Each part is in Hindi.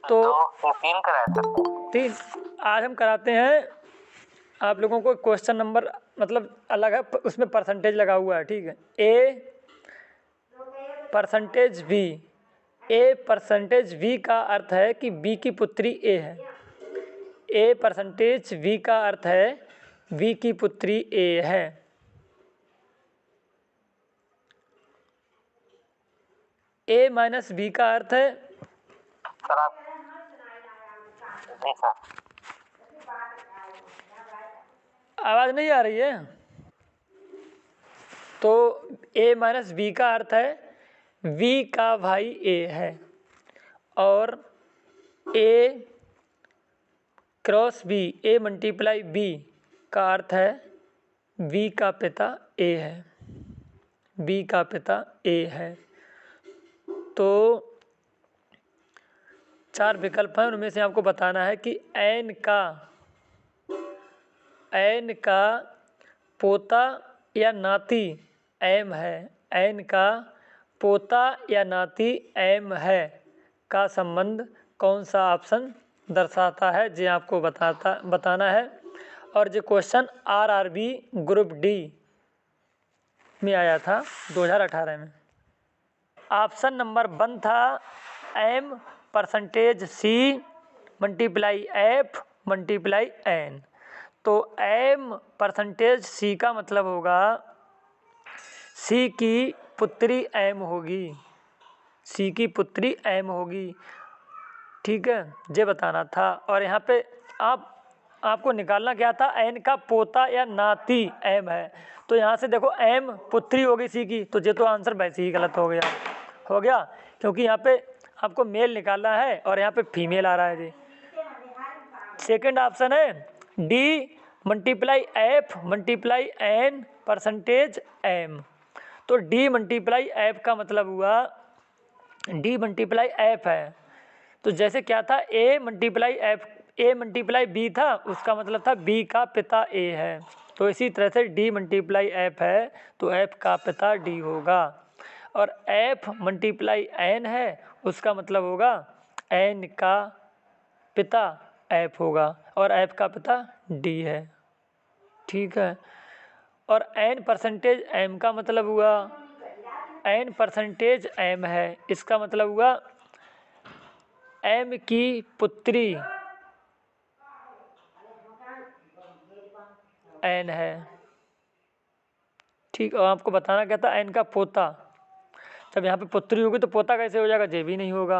तो 3 कराया था। 3 आज हम कराते हैं आप लोगों को क्वेश्चन नंबर मतलब अलग है, उसमें परसेंटेज लगा हुआ है, ठीक है। A percentage B, A percentage B का अर्थ है कि बी की पुत्री ए है। ए परसेंटेज बी का अर्थ है बी की पुत्री ए है। ए माइनस बी का अर्थ है सर आप जी सर आवाज नहीं आ रही है। तो ए माइनस बी का अर्थ है बी का भाई ए है, और ए cross B, A multiply B का अर्थ है बी का पिता ए है, बी का पिता ए है। तो 4 विकल्प हैं, उनमें से आपको बताना है कि एन का पोता या नाती एम है, एन का पोता या नाती एम है का संबंध कौन सा ऑप्शन दर्शाता है, ये आपको बताना है। और ये क्वेश्चन आरआरबी ग्रुप डी में आया था 2018 में। ऑप्शन नंबर 1 था M percentage C multiply F multiply N. तो एम परसेंटेज सी का मतलब होगा सी की पुत्री एम होगी, सी की पुत्री एम होगी, ठीक है, ये बताना था। और यहाँ पे आपको निकालना क्या था, एन का पोता या नाती एम है। तो यहाँ से देखो एम पुत्री होगी सी की, तो ये तो आंसर वैसे ही गलत हो गया, क्योंकि यहाँ पे आपको मेल निकालना है और यहाँ पे फीमेल आ रहा है जी। सेकंड ऑप्शन है D multiply F multiply N percentage M. तो डी मल्टीप्लाई एफ का मतलब हुआ डी मल्टीप्लाई एफ है, तो जैसे क्या था A multiply F, A multiply B था, उसका मतलब था बी का पिता ए है। तो इसी तरह से डी मल्टीप्लाई एफ है तो एफ का पिता डी होगा, और एफ मल्टीप्लाई एन है उसका मतलब होगा एन का पिता एफ होगा, और एफ का पिता डी है, ठीक है। और एन परसेंटेज एम का मतलब हुआ एन परसेंटेज एम है, इसका मतलब हुआ एम की पुत्री एन है, ठीक। और आपको बताना क्या था, एन का पोता, जब यहाँ पे पुत्री होगी तो पोता कैसे हो जाएगा, जे भी नहीं होगा,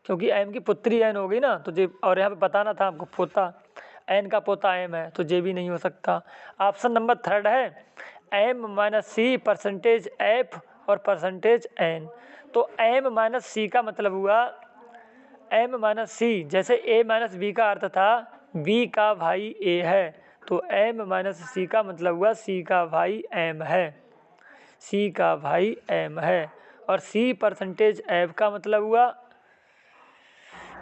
क्योंकि एम की पुत्री एन होगी ना, तो जे, और यहाँ पे बताना था आपको पोता, एन का पोता एम है, तो जे भी नहीं हो सकता। ऑप्शन नंबर 3 है एम माइनस सी परसेंटेज एफ और परसेंटेज एन। तो एम माइनस सी का मतलब हुआ एम माइनस सी, जैसे ए माइनस बी का अर्थ था बी का भाई ए है, तो एम माइनस सी का मतलब हुआ सी का भाई एम है, सी का भाई एम है। और सी परसेंटेज एफ का मतलब हुआ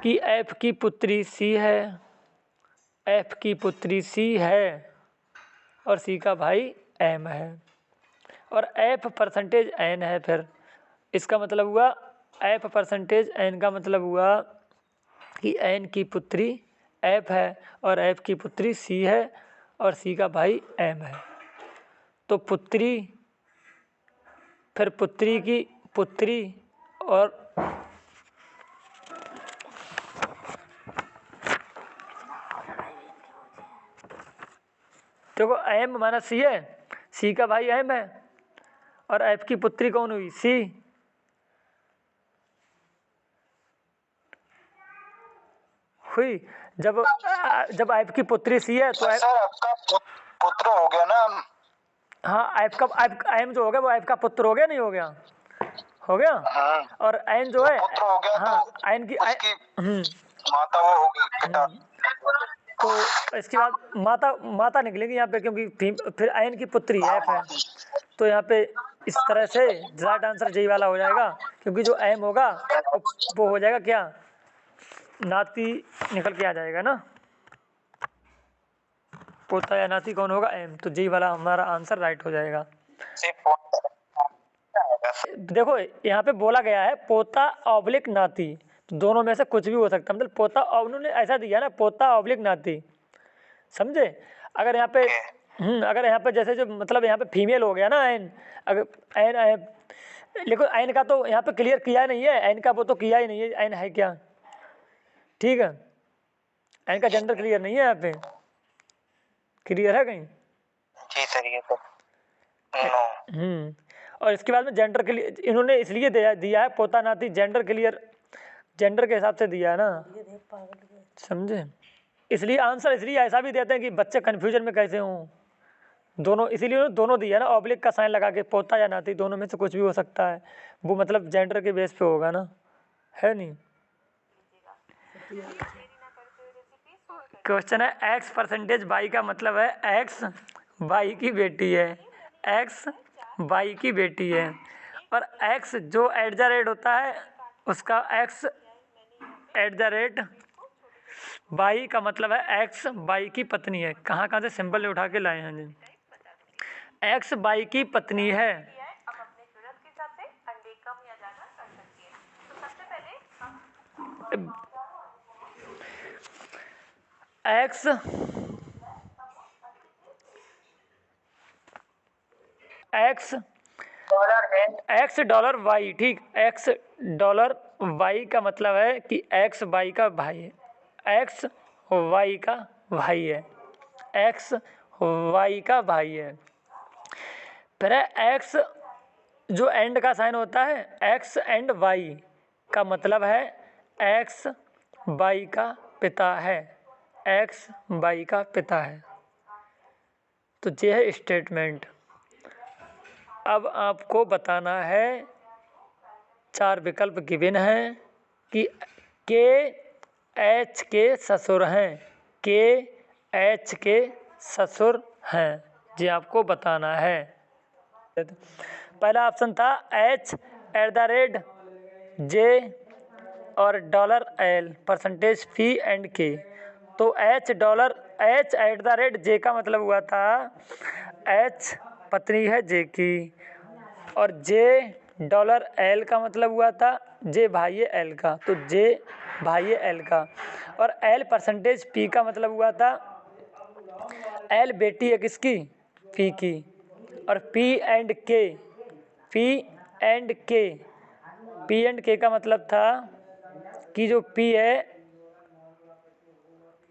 कि एफ की पुत्री सी है, एफ की पुत्री सी है और सी का भाई एम है, और एफ परसेंटेज एन है। फिर इसका मतलब हुआ एफ परसेंटेज एन का मतलब हुआ कि एन की पुत्री एफ है और एफ की पुत्री सी है और सी का भाई एम है। तो पुत्री, फिर पुत्री की पुत्री, और देखो एम माइनस सी है, सी का भाई एम है, और एफ की पुत्री कौन हुई, सी। हुई जब एफ की पुत्री सी है तो सर आपका पुत्र हो गया ना। हाँ, एम जो हो गया वो एफ का पुत्र हो गया, नहीं हो गया, हो गया। हाँ, और एन जो है पुत्र हो गया, हाँ तो एन की माता वो हो गई पिता। तो इसके बाद माता निकलेगी यहाँ पे, क्योंकि फिर एन की पुत्री एफ है, तो यहाँ पे इस तरह से राइट आंसर यही वाला हो जाएगा, क्योंकि जो एम होगा वो हो जाएगा क्या, नाती निकल के आ जाएगा ना, पोता या नाती कौन होगा, एम, तो यही वाला हमारा आंसर राइट हो जाएगा। देखो यहाँ पे बोला गया है पोता ऑब्लिक नाती, दोनों में से कुछ भी हो सकता है, मतलब पोता, और उन्होंने ऐसा दिया ना, पोता ऑब्लिक नाती, समझे। अगर यहाँ पे अगर यहाँ पे जैसे जो मतलब यहाँ पे फीमेल हो गया ना एन, अगर एन है, लेकिन एन का तो यहाँ पे क्लियर किया नहीं है, एन का वो तो किया ही नहीं है, एन है क्या, ठीक है, एन का जेंडर क्लियर नहीं है यहाँ पे, क्लियर है कहीं? जी सर ये तो नो। और इसके बाद में जेंडर के लिए इन्होंने इसलिए दिया है पोता नाती, जेंडर क्लियर, जेंडर के हिसाब से दिया है ना, समझे। इसलिए आंसर इसलिए ऐसा भी देते हैं कि बच्चे कन्फ्यूजन में कैसे हों, दोनों, इसीलिए उन्होंने दोनों दिया ना, ऑब्लिक का साइन लगा के, पोता या नाती दोनों में से कुछ भी हो सकता है, वो मतलब जेंडर के बेस पे होगा ना, है नहीं। क्वेश्चन है एक्स परसेंटेज वाई का मतलब है एक्स वाई की बेटी है, एक्स वाई की बेटी है, और एक्स जो एट द रेट होता है उसका X at the rate Y का मतलब है एक्स वाई की पत्नी है। कहाँ कहाँ से सिंबल उठा के लाए हैं जी, एक्स वाई की पत्नी है। अब अपने जरूरत के हिसाब से अंडे कम या ज्यादा कर सकती है। तो सबसे पहले हम एक्स डॉलर है एक्स डॉलर वाई, ठीक, एक्स डॉलर वाई का मतलब है कि एक्स वाई का भाई है, एक्स वाई का भाई है, एक्स वाई का भाई है। फिर है एक्स जो एंड का साइन होता है, एक्स एंड वाई का मतलब है एक्स वाई का पिता है, एक्स वाई का पिता है। तो ये है स्टेटमेंट। अब आपको बताना है, 4 विकल्प गिवन हैं कि के एच के ससुर हैं, के एच के ससुर हैं, ये आपको बताना है। पहला ऑप्शन था एच एट द रेट जे और dollar L percentage P and के। तो एच एट द रेट जे का मतलब हुआ था एच पत्नी है जे की, और जे डॉलर एल का मतलब हुआ था जे भाई है एल का, तो जे भाई है एल का, और एल परसेंटेज पी का मतलब हुआ था एल बेटी है किसकी, पी की, और पी एंड के, पी एंड के, पी एंड के का मतलब था कि जो पी है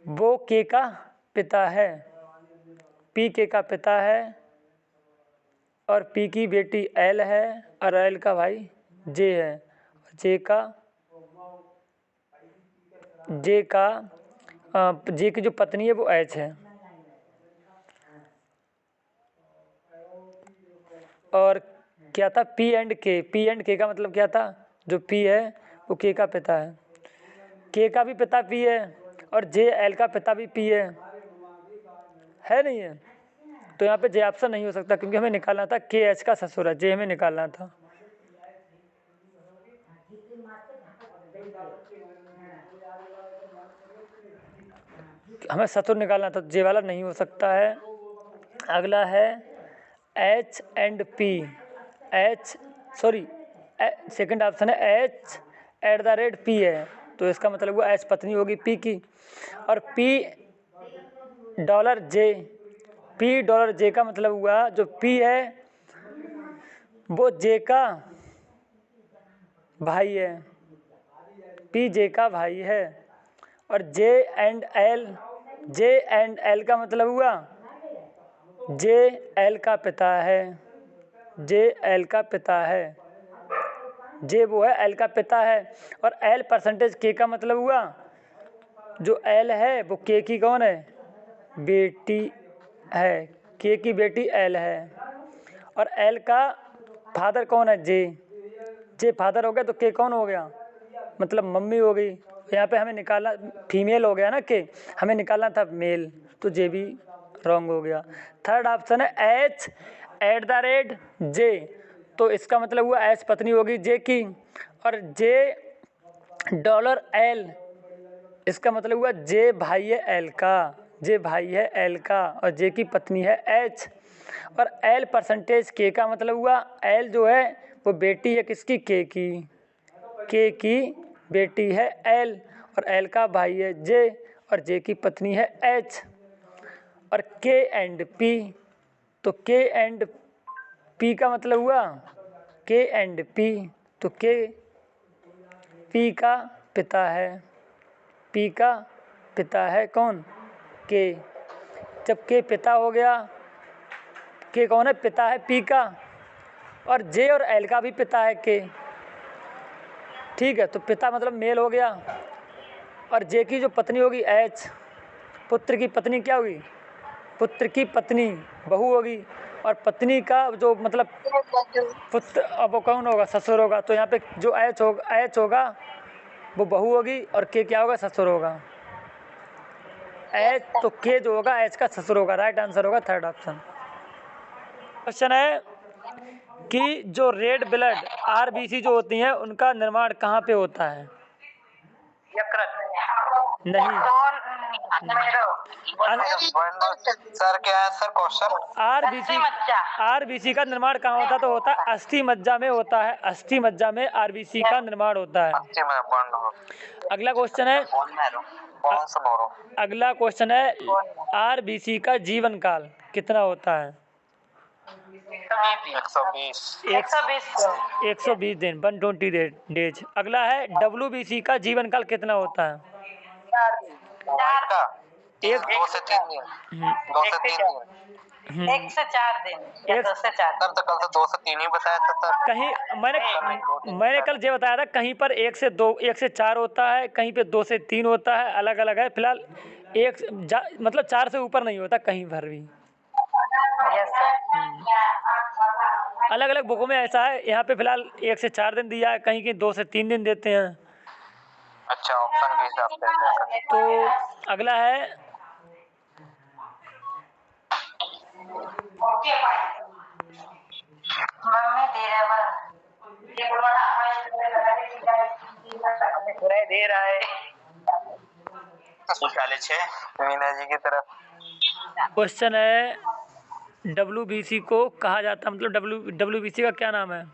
वो के का पिता है, पी के का पिता है, और पी की बेटी एल है, और एल का भाई जे है, जे की जो पत्नी है वो एच है। और क्या था पी एंड के, पी एंड के का मतलब क्या था, जो पी है वो के का पिता है, के का भी पिता पी है, और जे एल का पिता भी पी है नहीं है। तो यहाँ पे जे ऑप्शन नहीं हो सकता, क्योंकि हमें निकालना था के एच का ससुर है, जे हमें निकालना था। हमें ससुर निकालना था, जे वाला नहीं हो सकता है। अगला है h and p, second option है h at the rate p है, तो इसका मतलब हुआ एच पत्नी होगी पी की, और पी डॉलर जे, पी डॉलर जे का मतलब हुआ जो पी है वो जे का भाई है, पी जे का भाई है, और जे एंड एल का मतलब हुआ जे एल का पिता है, जे एल का पिता है, जे वो है एल का पिता है, और एल परसेंटेज के का मतलब हुआ जो एल है वो के की कौन है, बेटी है, के की बेटी एल है, और एल का फादर कौन है, जे फादर हो गया तो के कौन हो गया, मतलब मम्मी हो गई। यहाँ पे हमें निकालना फीमेल हो गया ना, के हमें निकालना था मेल, तो जे भी रॉन्ग हो गया। थर्ड ऑप्शन है एच एट द रेट जे, तो इसका मतलब हुआ एच पत्नी होगी जे की, और जे डॉलर एल, इसका मतलब हुआ जे भाई है एल का, जे भाई है एल का, और जे की पत्नी है एच, और एल परसेंटेज के का मतलब हुआ एल जो है वो बेटी है किसकी, के की बेटी है एल और एल का भाई है जे और जे की पत्नी है एच और के एंड पी। तो के एंड पी का मतलब हुआ के एंड पी, तो के पी का पिता है, पी का पिता है कौन? के। जब के पिता हो गया, के कौन है? पिता है पी का और जे और एल का भी पिता है के। ठीक है, तो पिता मतलब मेल हो गया और जे की जो पत्नी होगी एच, पुत्र की पत्नी क्या होगी? पुत्र की पत्नी बहू होगी और पत्नी का जो मतलब पुत्र, अब वो कौन होगा? ससुर होगा। तो यहाँ पे जो एच होगा वो बहू होगी और के क्या होगा? ससुर होगा। एच तो के जो होगा एच का ससुर होगा। राइट आंसर होगा थर्ड ऑप्शन। क्वेश्चन है कि जो रेड ब्लड आरबीसी जो होती हैं उनका निर्माण कहाँ पे होता है? नहीं, सर क्या है सर क्वेश्चन? आरबीसी का निर्माण कहाँ होता है? तो होता है अस्थि मज्जा में होता है। अस्थि मज्जा में आरबीसी का निर्माण होता है। अगला क्वेश्चन है, अगला क्वेश्चन है आरबीसी का जीवन काल कितना होता है? 120 दिन, 120 डेज। अगला है डब्ल्यूबीसी का जीवन काल कितना होता है? 2 से 3 दिन। 2 से 3 दिन। 1 से 4 दिन या 2 से 4 सर तो कल तो 2 से 3 ही बताया था सर। कहीं मैंने कल ये बताया था, कहीं पर 1 से 2, 1 से 4 होता है, कहीं पे 2 से 3 होता है, अलग अलग है। फिलहाल मतलब 4 से ऊपर नहीं होता कहीं पर भी। अलग अलग बुकों में ऐसा है, यहाँ पे फिलहाल 1 से 4 दिन दिया है, कहीं कहीं 2 से 3 दिन देते हैं। अच्छा, ऑप्शन के हिसाब से। तो अगला है दे रहा है मीना जी की तरफ। क्वेश्चन है डब्ल्यूबीसी को कहा जाता है, मतलब डब्ल्यूबीसी का क्या नाम है?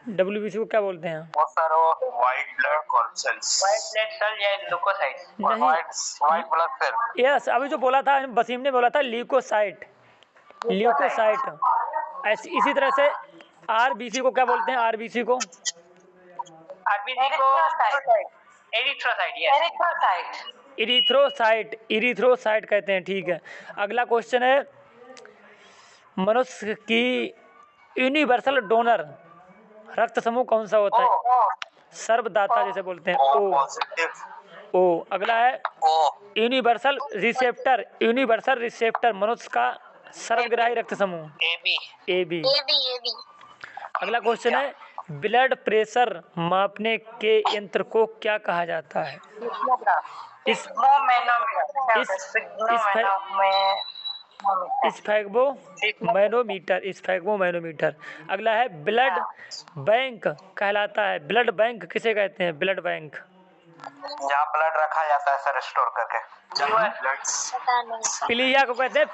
डब्ल्यूबीसी को क्या बोलते हैं? वो सर वो white blood corpuscles. White blood cell या ल्यूकोसाइट्स। नहीं, व्हाइट ब्लड सेल। यस, अभी जो बोला था वसीम ने बोला था ल्यूकोसाइट। इसी तरह से आरबीसी को क्या बोलते हैं? आरबीसी को इरिथ्रोसाइट कहते हैं। ठीक है, अगला क्वेश्चन है मनुष्य की यूनिवर्सल डोनर रक्त समूह कौन सा होता है? सर्वदाता जैसे बोलते हैं, ओ। अगला है यूनिवर्सल रिसेप्टर मनुष्य का सर्वग्राही रक्त समूह, AB। अगला क्वेश्चन है ब्लड प्रेशर मापने के यंत्र को क्या कहा जाता है? स्फैग्मोमैनोमीटर। अगला है ब्लड बैंक कहलाता है। ब्लड बैंक किसे कहते हैं? ब्लड बैंक जहाँ ब्लड रखा जाता है सर स्टोर करके। प्लीहा को कहते हैं,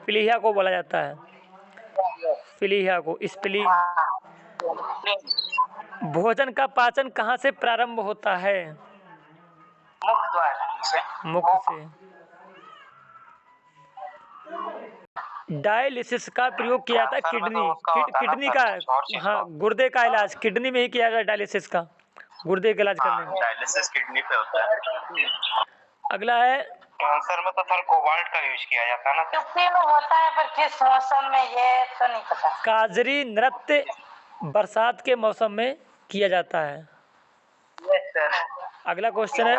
प्लीहा को बोला जाता है, प्लीहा को स्प्लीन। भोजन का पाचन कहाँ से प्रारंभ होता है? मुख से। डायलिसिस का प्रयोग किया जाता है किडनी का, हाँ, गुर्दे का इलाज किडनी में ही किया जाता है। डायलिसिस का गुर्दे का इलाज करने में। डायलिसिस किडनी पे होता है। अगला है कैंसर में तो सर कोबाल्ट का यूज किया जाता है ना। यूपी में होता है पर किस मौसम में ये तो नहीं पता। काजरी नृत्य बरसात के मौसम में किया जाता है। अगला क्वेश्चन है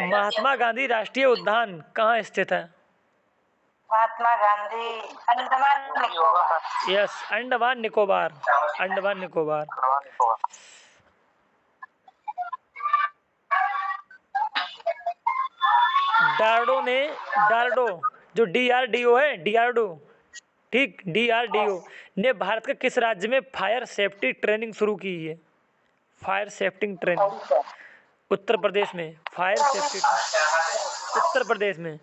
महात्मा गांधी राष्ट्रीय उद्यान कहाँ स्थित है? महात्मा गांधी अंडमान निकोबार। यस, अंडमान निकोबार। डार्डो जो DRDO है, ठीक, DRDO ने भारत के किस राज्य में फायर सेफ्टी ट्रेनिंग शुरू की है? Fire safety training Uttar Pradesh में। फायर सेफ्टी उत्तर प्रदेश में।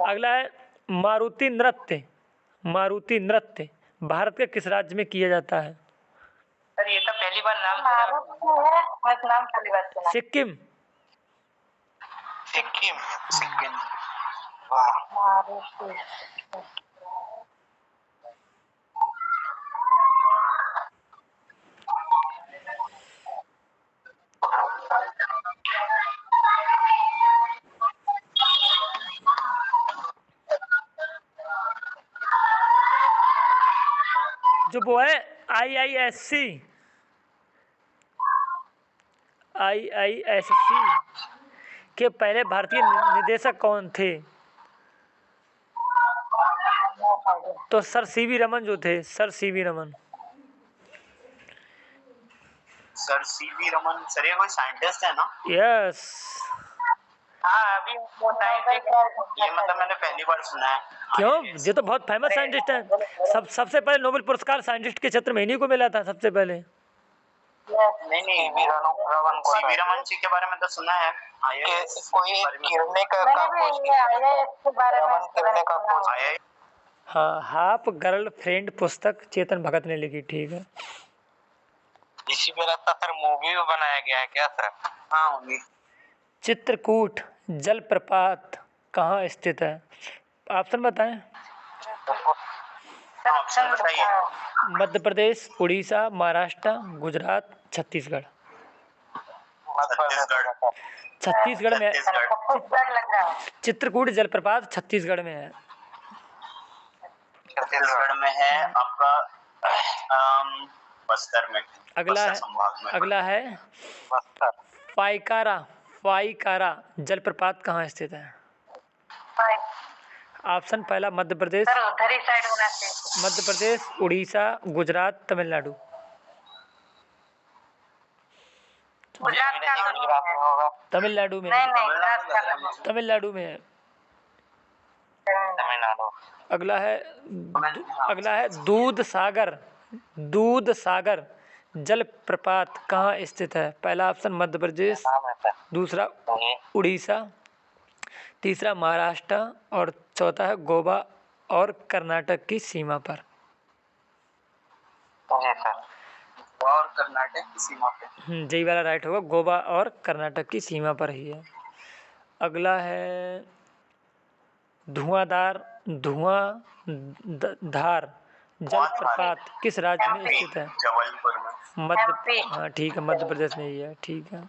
अगला है मारुति नृत्य मारुति नृत्य भारत के किस राज्य में किया जाता है? सर ये तो पहली बार नाम सुना। सिक्किम। सिक्किम सिक्किम वाह। जो वो है IISc के पहले भारतीय निदेशक कौन थे? तो सर सीवी रमन जो थे, sir CV Raman. Sir CV Raman sir ये कोई साइंटिस्ट है ना? यस। हाँ अभी वो ये मतलब मैंने पहली बार सुना है। क्यों? ये तो बहुत फेमस साइंटिस्ट है। सबसे पहले नोबेल पुरस्कार साइंटिस्ट के क्षेत्र में इन्हीं को मिला था सबसे पहले। नहीं सीवी रमन जी के बारे में तो सुना है। कोई गिरने का हाँ, हाफ गर्लफ्रेंड पुस्तक चेतन भगत ने लिखी। ठीक है। इसी पे लगता सर मूवी भी बनाया गया है क्या सर? हाँ मूवी। चित्रकूट जलप्रपात कहाँ स्थित है? ऑप्शन बताएं। ऑप्शन बताइए। मध्य प्रदेश, उड़ीसा, महाराष्ट्र, गुजरात, छत्तीसगढ़। छत्तीसगढ़ में चित्रकूट जलप्रपात छत्तीसगढ़ में है। छत्तीसगढ़ में है आपका बस्तर में। अगला है पाइकारा जलप्रपात कहाँ स्थित है? ऑप्शन पहला मध्य प्रदेश, उड़ीसा, गुजरात, तमिलनाडु। तमिलनाडु में है। अगला है दूध सागर जलप्रपात कहाँ स्थित है? पहला ऑप्शन मध्य प्रदेश, दूसरा उड़ीसा, तीसरा महाराष्ट्र और चौथा है गोवा और कर्नाटक की सीमा पर। और कर्नाटक की सीमा पे। जी वाला राइट होगा, गोवा और कर्नाटक की सीमा पर ही है। अगला है धुआंधार जलप्रपात किस राज्य में स्थित है? जबलपुर में। हाँ ठीक है, मध्य प्रदेश में ही है। ठीक है।